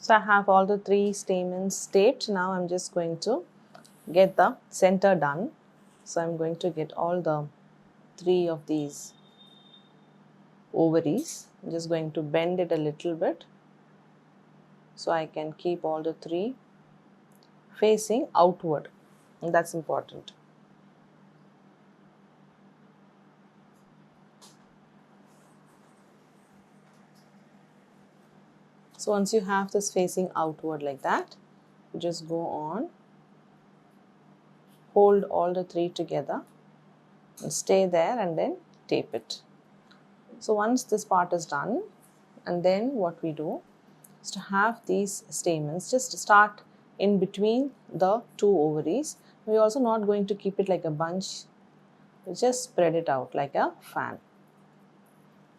So I have all the 3 stamens taped. Now I'm just going to get the center done. So I'm going to get all the 3 of these ovaries. I'm just going to bend it a little bit so I can keep all the 3 facing outward, and that's important. So once you have this facing outward like that, you just go on, hold all the 3 together and stay there and then tape it. So once this part is done, and then what we do is to have these stamens just start in between the 2 ovaries. We're also not going to keep it like a bunch, we just spread it out like a fan.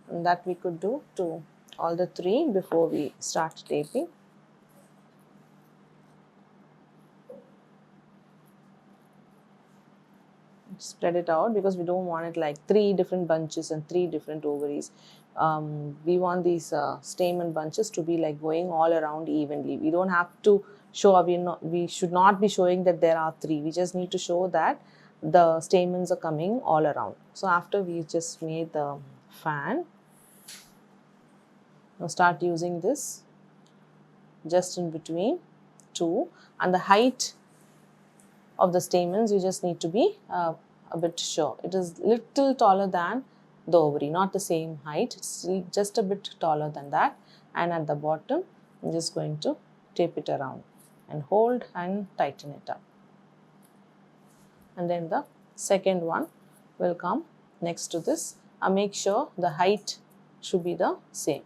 And that we could do to all the 3 before we start taping. Spread it out because we don't want it like 3 different bunches and 3 different ovaries. We want these stamen bunches to be like going all around evenly. We don't have to show, we should not be showing that there are 3. We just need to show that the stamens are coming all around. So after we just made the fan, now start using this just in between 2, and the height of the stamens you just need to be a bit sure. It is little taller than the ovary, not the same height, it's just a bit taller than that. And at the bottom I'm just going to tape it around and hold and tighten it up. And then the second one will come next to this, and make sure the height should be the same.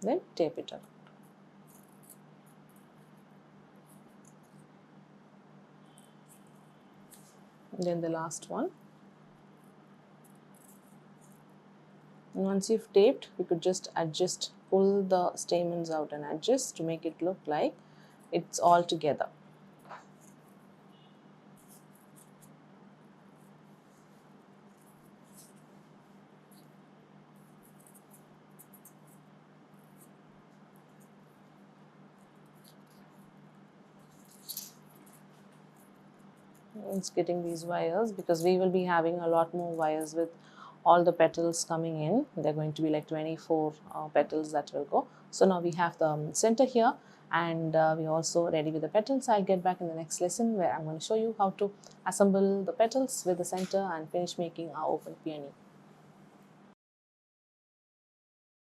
Then tape it around. And then the last one. And once you've taped, you could just adjust, pull the stamens out and adjust to make it look like it's all together. It's getting these wires because we will be having a lot more wires with all the petals coming in. They're going to be like 24 petals that will go. So now we have the center here, and we're also ready with the petals. I'll get back in the next lesson where I'm going to show you how to assemble the petals with the center and finish making our open peony.